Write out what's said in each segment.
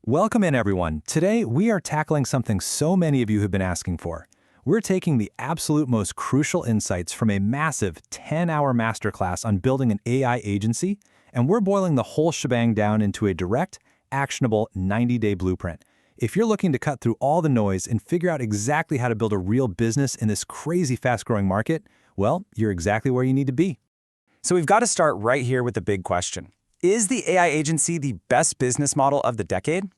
Welcome in, everyone. Today, we are tackling something so many of you have been asking for. We're taking the absolute most crucial insights from a massive 10-hour masterclass on building an AI agency, and we're boiling the whole shebang down into a direct, actionable 90-day blueprint. If you're looking to cut through all the noise and figure out exactly how to build a real business in this crazy fast-growing market, well, you're exactly where you need to be. So we've got to start right here with the big question. Is the AI agency the best business model of the decade?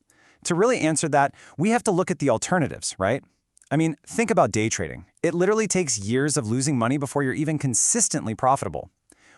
To really answer that, we have to look at the alternatives, right? I mean, think about day trading. It literally takes years of losing money before you're even consistently profitable.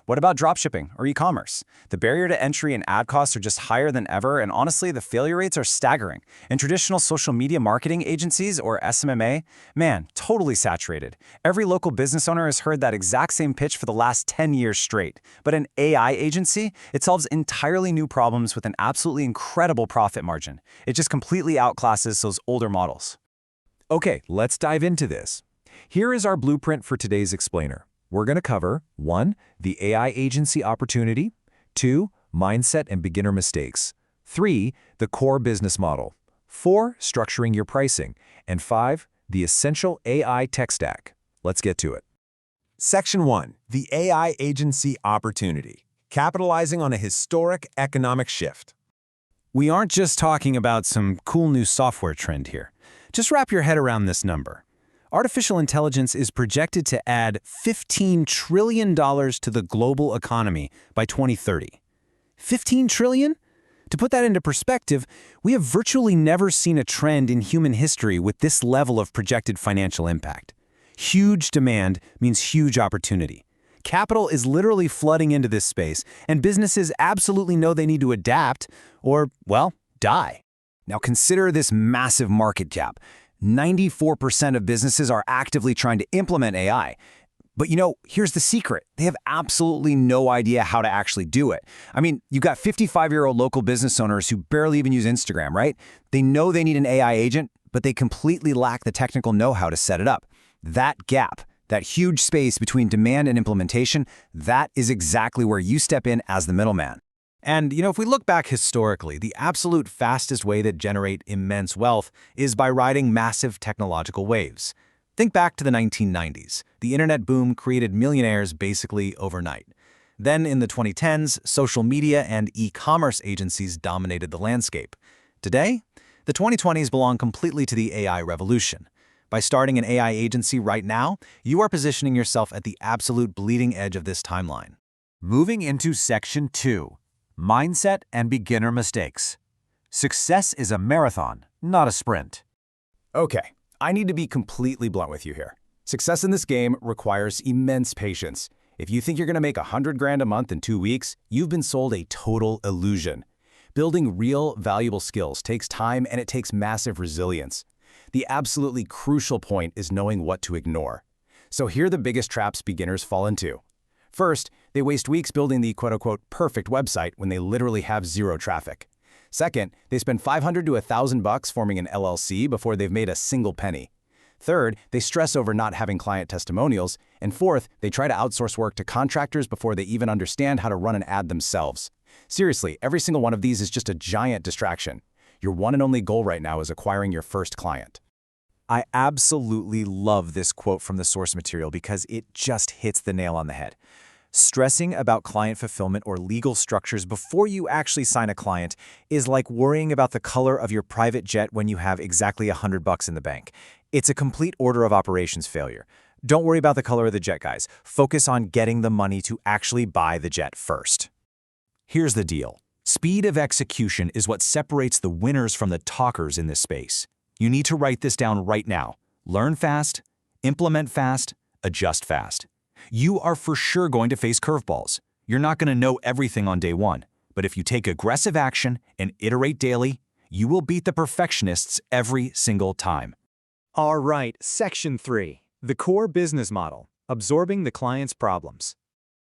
What about dropshipping or e-commerce? The barrier to entry and ad costs are just higher than ever, and honestly, the failure rates are staggering. And traditional social media marketing agencies, or SMMA, man, totally saturated. Every local business owner has heard that exact same pitch for the last 10 years straight. But an AI agency, it solves entirely new problems with an absolutely incredible profit margin. It just completely outclasses those older models. Okay, let's dive into this. Here is our blueprint for today's explainer. We're going to cover 1. The AI agency opportunity, 2. Mindset and beginner mistakes, 3. The core business model, 4. Structuring your pricing, and 5. The essential AI tech stack. Let's get to it. Section 1. The AI agency opportunity, capitalizing on a historic economic shift. We aren't just talking about some cool new software trend here. Just wrap your head around this number. Artificial intelligence is projected to add $15 trillion to the global economy by 2030. $15 trillion? To put that into perspective, we have virtually never seen a trend in human history with this level of projected financial impact. Huge demand means huge opportunity. Capital is literally flooding into this space, and businesses absolutely know they need to adapt or, well, die. Now consider this massive market gap. 94% of businesses are actively trying to implement AI. But here's the secret. They have absolutely no idea how to actually do it. I mean, you've got 55-year-old local business owners who barely even use Instagram, right? They know they need an AI agent, but they completely lack the technical know-how to set it up. That gap, that huge space between demand and implementation, that is exactly where you step in as the middleman. And, if we look back historically, the absolute fastest way to generate immense wealth is by riding massive technological waves. Think back to the 1990s. The internet boom created millionaires basically overnight. Then in the 2010s, social media and e-commerce agencies dominated the landscape. Today, the 2020s belong completely to the AI revolution. By starting an AI agency right now, you are positioning yourself at the absolute bleeding edge of this timeline. Moving into Section 2. Mindset and beginner mistakes. Success is a marathon, not a sprint. Okay, I need to be completely blunt with you here. Success in this game requires immense patience. If you think you're going to make $100,000 a month in 2 weeks, you've been sold a total illusion. Building real, valuable skills takes time and it takes massive resilience. The absolutely crucial point is knowing what to ignore. So here are the biggest traps beginners fall into. First, they waste weeks building the quote-unquote perfect website when they literally have zero traffic. Second, they spend $500 to $1,000 forming an LLC before they've made a single penny. Third, they stress over not having client testimonials. And fourth, they try to outsource work to contractors before they even understand how to run an ad themselves. Seriously, every single one of these is just a giant distraction. Your one and only goal right now is acquiring your first client. I absolutely love this quote from the source material because it just hits the nail on the head. Stressing about client fulfillment or legal structures before you actually sign a client is like worrying about the color of your private jet when you have exactly $100 in the bank. It's a complete order of operations failure. Don't worry about the color of the jet, guys. Focus on getting the money to actually buy the jet first. Here's the deal. Speed of execution is what separates the winners from the talkers in this space. You need to write this down right now. Learn fast, implement fast, adjust fast. You are for sure going to face curveballs. You're not going to know everything on day one, but if you take aggressive action and iterate daily, you will beat the perfectionists every single time. All right, Section 3. The core business model, absorbing the client's problems.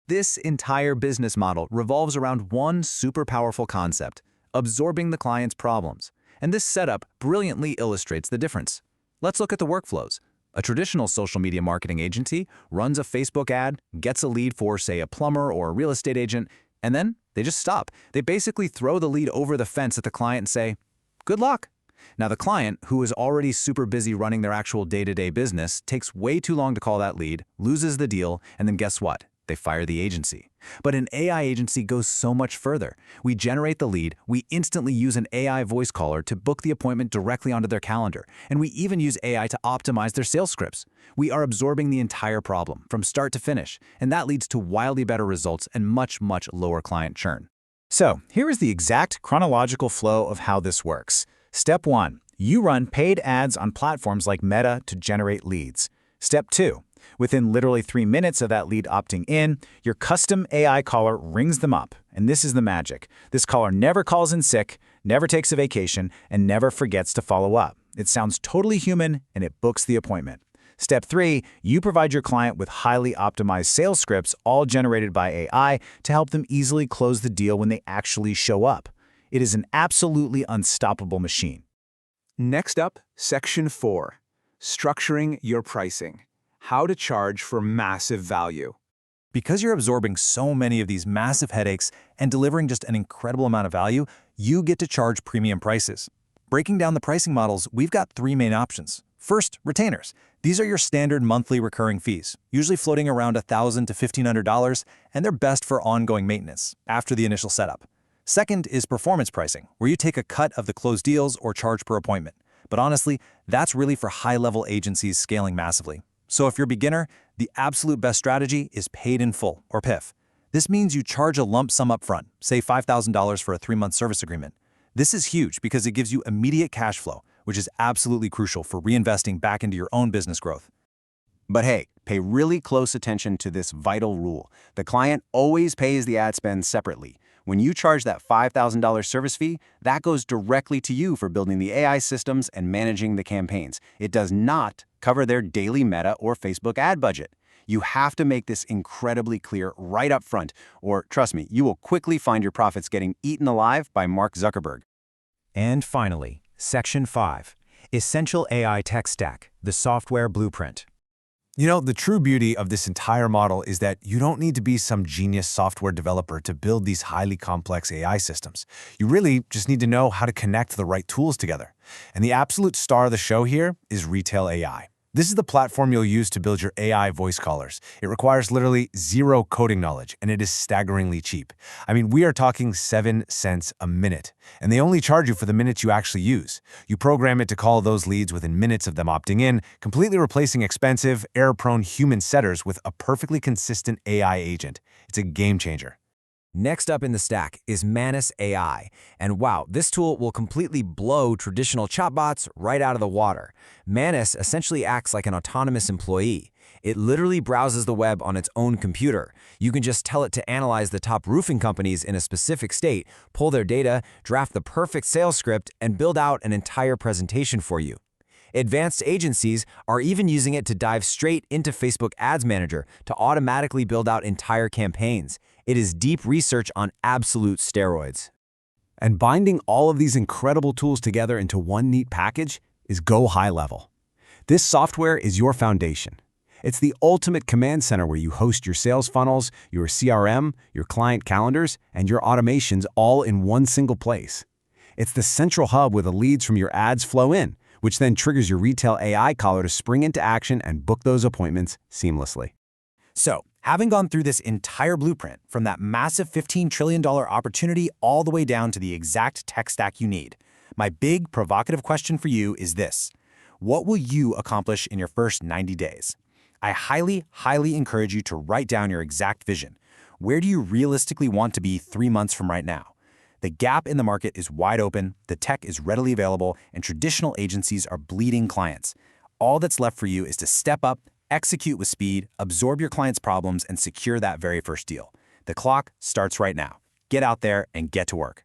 This entire business model revolves around one super powerful concept: absorbing the client's problems. And this setup brilliantly illustrates the difference. Let's look at the workflows. A traditional social media marketing agency runs a Facebook ad, gets a lead for, say, a plumber or a real estate agent, and then they just stop. They basically throw the lead over the fence at the client and say, Good luck. Now, the client, who is already super busy running their actual day-to-day business, takes way too long to call that lead, loses the deal, and then guess what? They fire the agency. But an AI agency goes so much further. We generate the lead, we instantly use an AI voice caller to book the appointment directly onto their calendar, and we even use AI to optimize their sales scripts. We are absorbing the entire problem, from start to finish, and that leads to wildly better results and much, much lower client churn. So, here is the exact chronological flow of how this works. Step 1. You run paid ads on platforms like Meta to generate leads. Step 2. Within literally 3 minutes of that lead opting in, your custom AI caller rings them up. And this is the magic. This caller never calls in sick, never takes a vacation, and never forgets to follow up. It sounds totally human, and it books the appointment. Step 3, you provide your client with highly optimized sales scripts, all generated by AI, to help them easily close the deal when they actually show up. It is an absolutely unstoppable machine. Next up, Section 4, Structuring Your Pricing. How to charge for massive value. Because you're absorbing so many of these massive headaches and delivering just an incredible amount of value, you get to charge premium prices. Breaking down the pricing models, we've got 3 main options. First, retainers. These are your standard monthly recurring fees, usually floating around $1,000 to $1,500, and they're best for ongoing maintenance after the initial setup. Second is performance pricing, where you take a cut of the closed deals or charge per appointment. But honestly, that's really for high-level agencies scaling massively. So if you're a beginner, the absolute best strategy is paid in full, or PIF. This means you charge a lump sum up front, say $5,000 for a 3-month service agreement. This is huge because it gives you immediate cash flow, which is absolutely crucial for reinvesting back into your own business growth. But hey, pay really close attention to this vital rule. The client always pays the ad spend separately. When you charge that $5,000 service fee, that goes directly to you for building the AI systems and managing the campaigns. It does not cover their daily Meta or Facebook ad budget. You have to make this incredibly clear right up front, or trust me, you will quickly find your profits getting eaten alive by Mark Zuckerberg. And finally, Section 5, Essential AI Tech Stack, the software blueprint. You know, the true beauty of this entire model is that you don't need to be some genius software developer to build these highly complex AI systems. You really just need to know how to connect the right tools together. And the absolute star of the show here is Retail AI. This is the platform you'll use to build your AI voice callers. It requires literally 0 coding knowledge, and it is staggeringly cheap. I mean, we are talking 7 cents a minute, and they only charge you for the minutes you actually use. You program it to call those leads within minutes of them opting in, completely replacing expensive, error-prone human setters with a perfectly consistent AI agent. It's a game changer. Next up in the stack is Manus AI, and wow, this tool will completely blow traditional chatbots right out of the water. Manus essentially acts like an autonomous employee. It literally browses the web on its own computer. You can just tell it to analyze the top roofing companies in a specific state, pull their data, draft the perfect sales script, and build out an entire presentation for you. Advanced agencies are even using it to dive straight into Facebook Ads Manager to automatically build out entire campaigns. It is deep research on absolute steroids. And binding all of these incredible tools together into one neat package is GoHighLevel. This software is your foundation. It's the ultimate command center where you host your sales funnels, your CRM, your client calendars, and your automations all in one single place. It's the central hub where the leads from your ads flow in, which then triggers your retail AI caller to spring into action and book those appointments seamlessly. So, having gone through this entire blueprint, from that massive $15 trillion opportunity all the way down to the exact tech stack you need, my big provocative question for you is this: what will you accomplish in your first 90 days? I highly, highly encourage you to write down your exact vision. Where do you realistically want to be 3 months from right now? The gap in the market is wide open, the tech is readily available, and traditional agencies are bleeding clients. All that's left for you is to step up, execute with speed, absorb your clients' problems, and secure that very first deal. The clock starts right now. Get out there and get to work.